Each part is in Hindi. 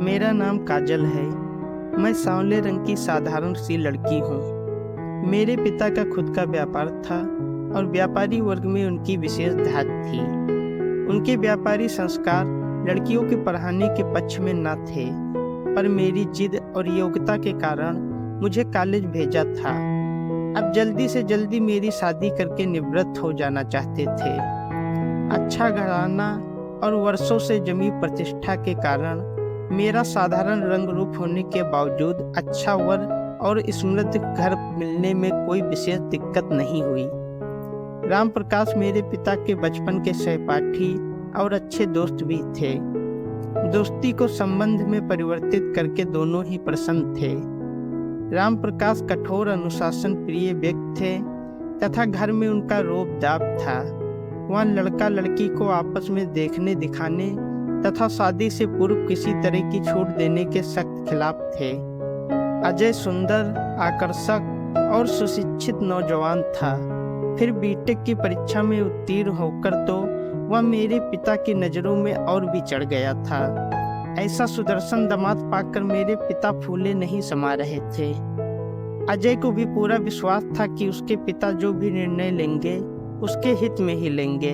मेरा नाम काजल है। मैं सांवले रंग की साधारण सी लड़की हूँ। मेरे पिता का खुद का व्यापार था और व्यापारी वर्ग में उनकी विशेष धाक थी। उनके व्यापारी संस्कार लड़कियों के पढ़ाने के पक्ष में न थे, पर मेरी जिद और योग्यता के कारण मुझे कॉलेज भेजा था। अब जल्दी से जल्दी मेरी शादी करके निवृत्त हो जाना चाहते थे। अच्छा घराना और वर्षों से जमी प्रतिष्ठा के कारण मेरा साधारण रंग रूप होने के बावजूद अच्छा वर और समृद्ध घर मिलने में कोई विशेष दिक्कत नहीं हुई। राम प्रकाश मेरे पिता के बचपन के सहपाठी और अच्छे दोस्त भी थे। दोस्ती को संबंध में परिवर्तित करके दोनों ही प्रसन्न थे। राम प्रकाश कठोर अनुशासन प्रिय व्यक्ति थे तथा घर में उनका रोब दाब था। वह लड़का लड़की को आपस में देखने दिखाने तथा शादी से पूर्व किसी तरह की छूट देने के सख्त खिलाफ थे। अजय सुंदर, आकर्षक और सुशिक्षित नौजवान था। फिर बीटेक की परीक्षा में उत्तीर्ण होकर तो वह मेरे पिता की नज़रों में और भी चढ़ गया था। ऐसा सुदर्शन दामाद पाकर मेरे पिता फूले नहीं समा रहे थे। अजय को भी पूरा विश्वास था कि उसके पिता जो भी निर्णय लेंगे उसके हित में ही लेंगे,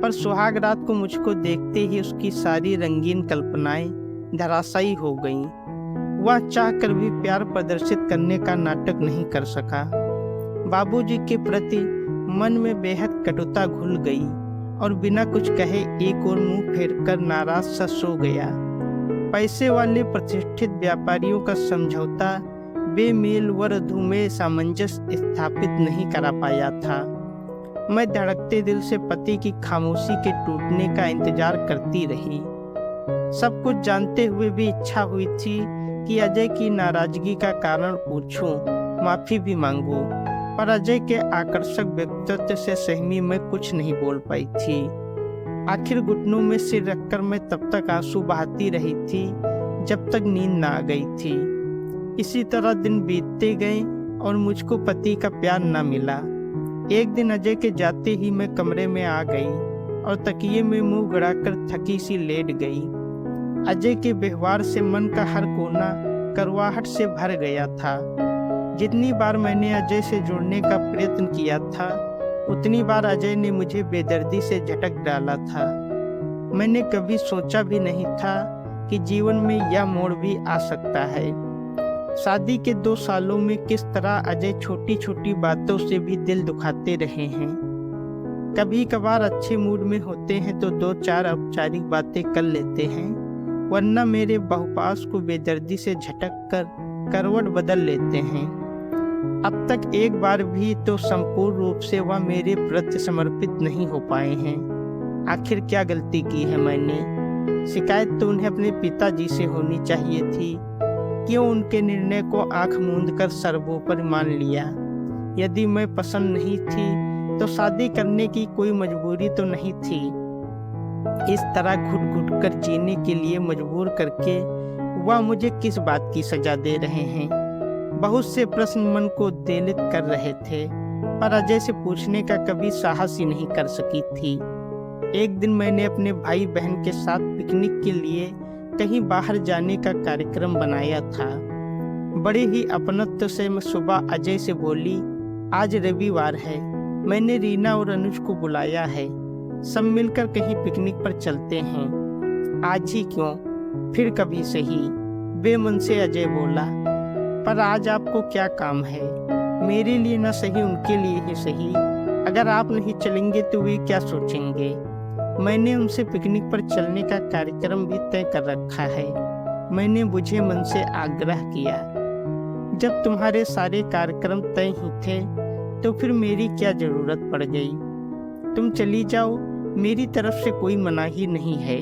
पर सुहाग रात को मुझको देखते ही उसकी सारी रंगीन कल्पनाएं धराशायी हो गईं। वह चाहकर भी प्यार प्रदर्शित करने का नाटक नहीं कर सका। बाबूजी के प्रति मन में बेहद कटुता घुल गई और बिना कुछ कहे एक और मुंह फेरकर नाराज सा सो गया। पैसे वाले प्रतिष्ठित व्यापारियों का समझौता बेमेल व धूमे सामंजस्य स्थापित नहीं करा पाया था। मैं धड़कते दिल से पति की खामोशी के टूटने का इंतजार करती रही। सब कुछ जानते हुए भी इच्छा हुई थी कि अजय की नाराजगी का कारण पूछूं, माफी भी मांगूं, पर अजय के आकर्षक व्यक्तित्व से सहमी मैं कुछ नहीं बोल पाई थी। आखिर घुटनों में सिर रखकर मैं तब तक आंसू बहाती रही थी जब तक नींद न आ गई थी। इसी तरह दिन बीतते गए और मुझको पति का प्यार न मिला। एक दिन अजय के जाते ही मैं कमरे में आ गई और तकिए में मुंह गड़ाकर थकी सी लेट गई। अजय के व्यवहार से मन का हर कोना करवाहट से भर गया था। जितनी बार मैंने अजय से जुड़ने का प्रयत्न किया था, उतनी बार अजय ने मुझे बेदर्दी से झटक डाला था। मैंने कभी सोचा भी नहीं था कि जीवन में यह मोड़ भी आ सकता है। शादी के 2 सालों में किस तरह अजय छोटी छोटी बातों से भी दिल दुखाते रहे हैं। कभी कभार अच्छे मूड में होते हैं तो 2-4 औपचारिक बातें कर लेते हैं, वरना मेरे बहुपास को बेदर्दी से झटक कर करवट बदल लेते हैं। अब तक एक बार भी तो संपूर्ण रूप से वह मेरे प्रति समर्पित नहीं हो पाए हैं। आखिर क्या गलती की है मैंने? शिकायत तो उन्हें अपने पिताजी से होनी चाहिए थी। क्यों उनके निर्णय को आंख मूंद कर सर्वोपरि मान लिया? यदि मैं पसंद नहीं थी तो शादी करने की कोई मजबूरी तो नहीं थी। इस तरह घुट घुट कर जीने के लिए मजबूर करके वह मुझे किस बात की सजा दे रहे हैं? बहुत से प्रश्न मन को उद्वेलित कर रहे थे, पर अजय से पूछने का कभी साहस ही नहीं कर सकी थी। एक दिन मैंने अपने भाई बहन के साथ पिकनिक के लिए कहीं बाहर जाने का कार्यक्रम बनाया था। बड़े ही अपनत्व से मैं सुबह अजय से बोली, आज रविवार है, मैंने रीना और अनुज को बुलाया है, सब मिलकर कहीं पिकनिक पर चलते हैं। आज ही क्यों, फिर कभी सही, बेमन से अजय बोला। पर आज आपको क्या काम है? मेरे लिए न सही उनके लिए ही सही, अगर आप नहीं चलेंगे तो वे क्या सोचेंगे? मैंने उनसे पिकनिक पर चलने का कार्यक्रम भी तय कर रखा है। मैंने बुझे मन से आग्रह किया, जब तुम्हारे सारे कार्यक्रम तय ही थे तो फिर मेरी क्या जरूरत पड़ गई? तुम चली जाओ, मेरी तरफ से कोई मनाही नहीं है।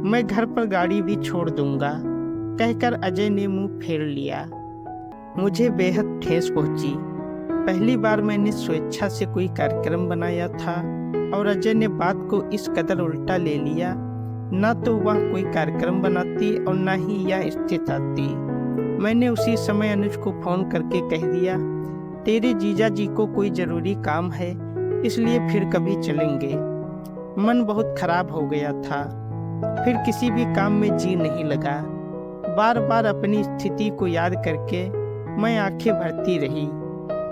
मैं घर पर गाड़ी भी छोड़ दूंगा, कहकर अजय ने मुंह फेर लिया। मुझे बेहद ठेस पहुंची। पहली बार मैंने स्वेच्छा से कोई कार्यक्रम बनाया था और अजय ने बात को इस कदर उल्टा ले लिया। न तो वह कोई कार्यक्रम बनाती और न ही यह स्थिति आती। मैंने उसी समय अनुज को फोन करके कह दिया, तेरे जीजा जी को कोई जरूरी काम है, इसलिए फिर कभी चलेंगे। मन बहुत खराब हो गया था। फिर किसी भी काम में जी नहीं लगा। बार बार अपनी स्थिति को याद करके मैं आंखें भरती रही।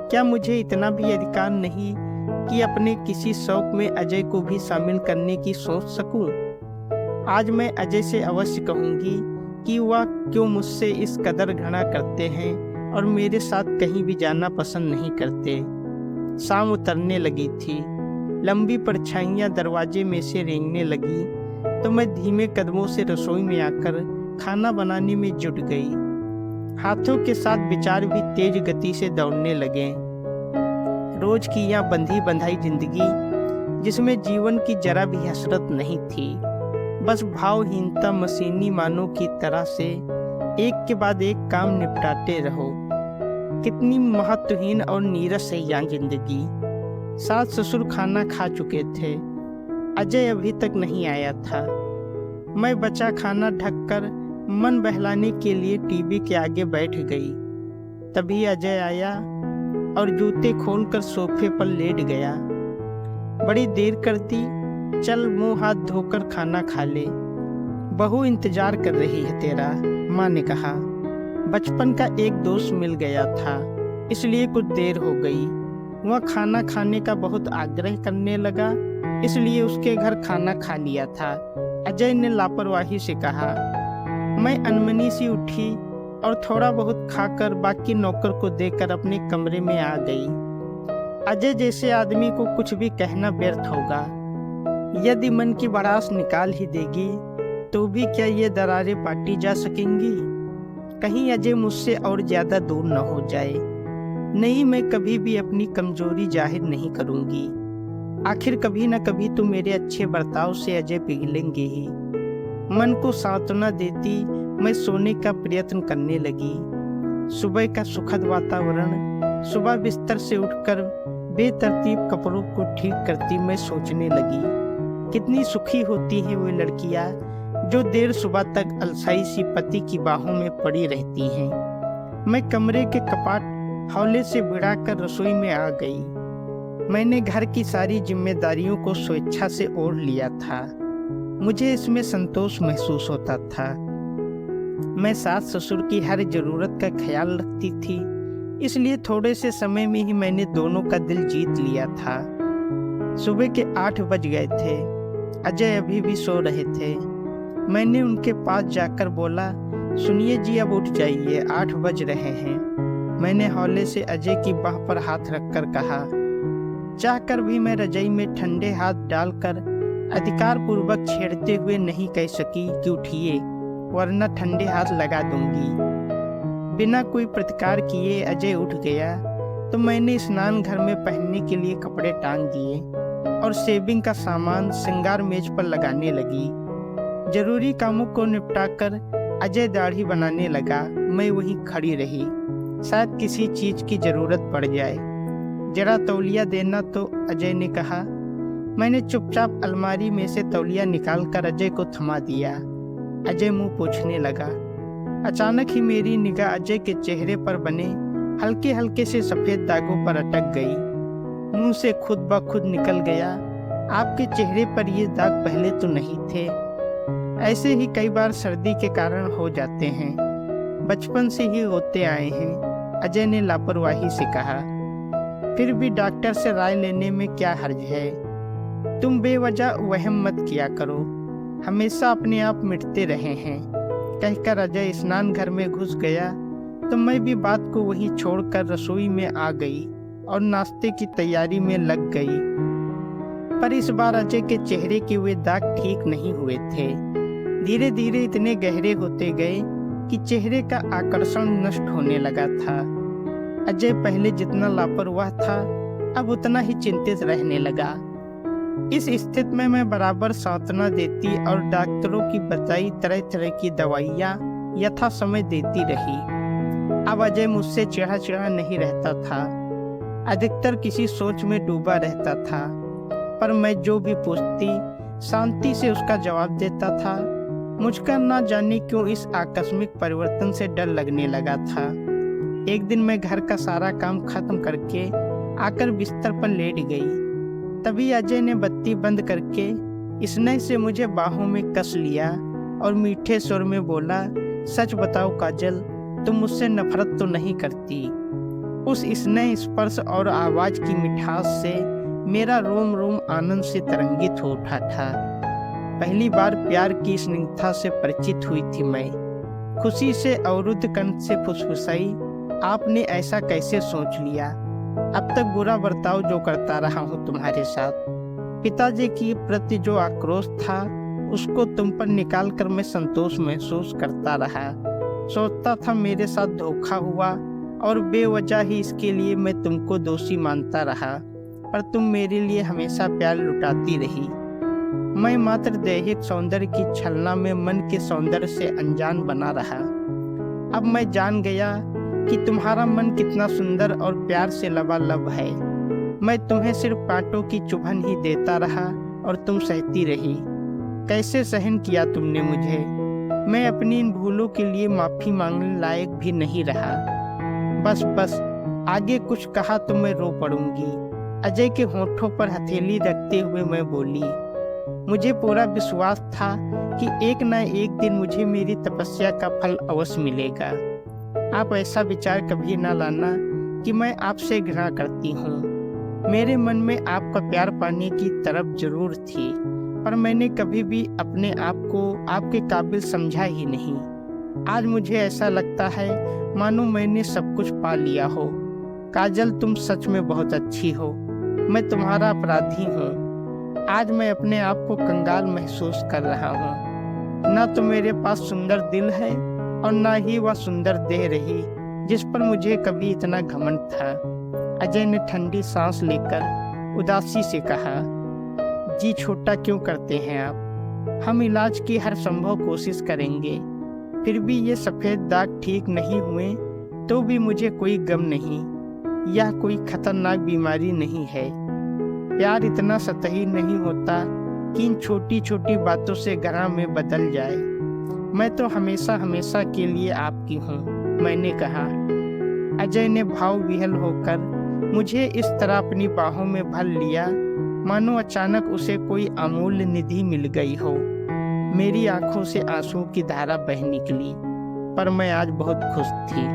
क्या मुझे इतना भी अधिकार नहीं कि अपने किसी शौक में अजय को भी शामिल करने की सोच सकूं? आज मैं अजय से अवश्य कहूंगी कि वह क्यों मुझसे इस कदर घृणा करते हैं और मेरे साथ कहीं भी जाना पसंद नहीं करते। शाम उतरने लगी थी। लंबी परछाइयां दरवाजे में से रेंगने लगी तो मैं धीमे कदमों से रसोई में आकर खाना बनाने में जुट गई। हाथों के साथ विचार भी तेज गति से दौड़ने लगे। रोज की यह बंधी बंधाई जिंदगी जिसमें जीवन की जरा भी हसरत नहीं थी, बस भावहीनता मशीनी मानों की तरह से एक के बाद एक काम निपटाते रहो। कितनी महत्वहीन और नीरस है यह जिंदगी। सास ससुर खाना खा चुके थे, अजय अभी तक नहीं आया था। मैं बचा खाना ढककर मन बहलाने के लिए टीवी के आगे बैठ गई। तभी अजय आया और जूते खोलकर सोफे पर लेट गया। बड़ी देर कर दी, चल मुंह हाथ धोकर खाना खा ले, बहू इंतजार कर रही है तेरा, माँ ने कहा। बचपन का एक दोस्त मिल गया था, इसलिए कुछ देर हो गई। वह खाना खाने का बहुत आग्रह करने लगा, इसलिए उसके घर खाना खा लिया था। अजय ने लापरवाही से कहा। मैं अनमनी सी उठी और थोड़ा बहुत खाकर बाकी नौकर को देकर अपने कमरे में आ गई। अजय जैसे आदमी को कुछ भी कहना व्यर्थ होगा। यदि मन की भड़ास निकाल ही देगी तो भी क्या ये दरारें पाटी जा सकेंगी? कहीं अजय मुझसे और ज्यादा दूर न हो जाए। नहीं, मैं कभी भी अपनी कमजोरी जाहिर नहीं करूंगी। आखिर कभी न कभी तो मेरे अच्छे बर्ताव से अजय पिघलेंगे ही। मन को सांत्वना देती मैं सोने का प्रयत्न करने लगी। सुबह का सुखद वातावरण, सुबह बिस्तर से उठकर बेतरतीब कपड़ों को ठीक करती मैं सोचने लगी, कितनी सुखी होती हैं वे लड़कियां जो देर सुबह तक अलसाई सी पति की बाहों में पड़ी रहती हैं। मैं कमरे के कपाट हौले से भिड़ाकर रसोई में आ गई। मैंने घर की सारी जिम्मेदारियों को स्वेच्छा से ओढ़ लिया था। मुझे इसमें संतोष महसूस होता था। मैं सास ससुर की हर जरूरत का ख्याल रखती थी, इसलिए थोड़े से समय में ही मैंने दोनों का दिल जीत लिया था। सुबह के 8 बज गए थे। अजय अभी भी सो रहे थे। मैंने उनके पास जाकर बोला, सुनिए जी, अब उठ जाइए, 8 बज रहे हैं। मैंने हौले से अजय की बाह पर हाथ रखकर कहा। चाहकर भी मैं रजाई में ठंडे हाथ डालकर अधिकार पूर्वक छेड़ते हुए नहीं कह सकी कि उठिए, वरना ठंडे हाथ लगा दूंगी। बिना कोई प्रतिकार किए अजय उठ गया तो मैंने स्नान घर में पहनने के लिए कपड़े टांग दिए और शेविंग का सामान श्रृंगार मेज पर लगाने लगी। जरूरी कामों को निपटाकर अजय दाढ़ी बनाने लगा। मैं वहीं खड़ी रही, शायद किसी चीज की जरूरत पड़ जाए। जरा तौलिया देना तो, अजय ने कहा। मैंने चुपचाप अलमारी में से तौलिया निकालकर अजय को थमा दिया। अजय मुंह पोंछने लगा। अचानक ही मेरी निगाह अजय के चेहरे पर बने हल्के हल्के से सफेद दागों पर अटक गई। मुंह से खुद ब खुद निकल गया, आपके चेहरे पर ये दाग पहले तो नहीं थे। ऐसे ही कई बार सर्दी के कारण हो जाते हैं, बचपन से ही होते आए हैं, अजय ने लापरवाही से कहा। फिर भी डॉक्टर से राय लेने में क्या हर्ज है? तुम बेवजह वहम मत किया करो, हमेशा अपने आप मिटते रहे हैं। कहकर अजय स्नान घर में घुस गया तो मैं भी बात को वहीं छोड़कर रसोई में आ गई और नाश्ते की तैयारी में लग गई। पर इस बार अजय के चेहरे के वे दाग ठीक नहीं हुए थे। धीरे धीरे इतने गहरे होते गए कि चेहरे का आकर्षण नष्ट होने लगा था। अजय पहले जितना लापरवाह था अब उतना ही चिंतित रहने लगा। इस स्थिति में मैं बराबर सांत्वना देती और डॉक्टरों की बताई तरह तरह की दवाइयाँ यथा समय देती रही। अब अजय मुझसे चिढ़ा चिढ़ा नहीं रहता था, अधिकतर किसी सोच में डूबा रहता था। पर मैं जो भी पूछती शांति से उसका जवाब देता था। मुझका ना जाने क्यों इस आकस्मिक परिवर्तन से डर लगने लगा था। एक दिन मैं घर का सारा काम खत्म करके आकर बिस्तर पर लेट गई। तभी अजय ने बत्ती बंद करके स्नेह से मुझे बाहों में कस लिया और मीठे स्वर में बोला, सच बताओ काजल, तुम मुझसे नफरत तो नहीं करती? उस स्नेह स्पर्श और आवाज की मिठास से मेरा रोम रोम आनंद से तरंगित हो उठा था। पहली बार प्यार की स्निग्धता से परिचित हुई थी मैं। खुशी से अवरुद्ध कंठ से फुसफुसाई, आपने ऐसा कैसे सोच लिया? अब तक बुरा बर्ताव जो करता रहा हूँ तुम्हारे साथ, पिताजी की प्रति जो आक्रोश था, उसको तुम पर निकाल कर मैं संतोष महसूस करता रहा। सोचता था मेरे साथ धोखा हुआ और बेवजह ही इसके लिए मैं तुमको दोषी मानता रहा, पर तुम मेरे लिए हमेशा प्यार लुटाती रही। मैं मात्र दैहिक सौंदर्य की छलना में मन के सौंदर्य से अनजान बना रहा। अब मैं जान गया कि तुम्हारा मन कितना सुंदर और प्यार से लबालब है। मैं तुम्हें सिर्फ कांटों की चुभन ही देता रहा और तुम सहती रही। कैसे सहन किया तुमने मुझे? मैं अपनी इन भूलों के लिए माफी मांगने लायक भी नहीं रहा। बस आगे कुछ कहा तो मैं रो पड़ूंगी। अजय के होठों पर हथेली रखते हुए मैं बोली, मुझे पूरा विश्वास था कि एक न एक दिन मुझे मेरी तपस्या का फल अवश्य मिलेगा। आप ऐसा विचार कभी न लाना कि मैं आपसे घृणा करती हूँ। मेरे मन में आपका प्यार पाने की तरफ जरूर थी, पर मैंने कभी भी अपने आप को आपके काबिल समझा ही नहीं। आज मुझे ऐसा लगता है मानो मैंने सब कुछ पा लिया हो। काजल, तुम सच में बहुत अच्छी हो। मैं तुम्हारा अपराधी हूँ। आज मैं अपने आप को कंगाल महसूस कर रहा हूँ। ना तो मेरे पास सुंदर दिल है और ना ही वह सुंदर देह रही जिस पर मुझे कभी इतना घमंड था। अजय ने ठंडी सांस लेकर उदासी से कहा, जी छोटा क्यों करते हैं आप? हम इलाज की हर संभव कोशिश करेंगे। फिर भी ये सफ़ेद दाग ठीक नहीं हुए तो भी मुझे कोई गम नहीं। यह कोई खतरनाक बीमारी नहीं है। प्यार इतना सतही नहीं होता कि इन छोटी छोटी बातों से गला में बदल जाए। मैं तो हमेशा हमेशा के लिए आपकी हूँ, मैंने कहा। अजय ने भाव विह्वल होकर मुझे इस तरह अपनी बाहों में भर लिया मानो अचानक उसे कोई अमूल्य निधि मिल गई हो। मेरी आंखों से आंसुओं की धारा बह निकली, पर मैं आज बहुत खुश थी।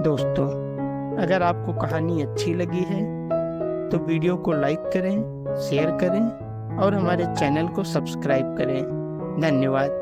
दोस्तों, अगर आपको कहानी अच्छी लगी है तो वीडियो को लाइक करें, शेयर करें और हमारे चैनल को सब्सक्राइब करें। धन्यवाद।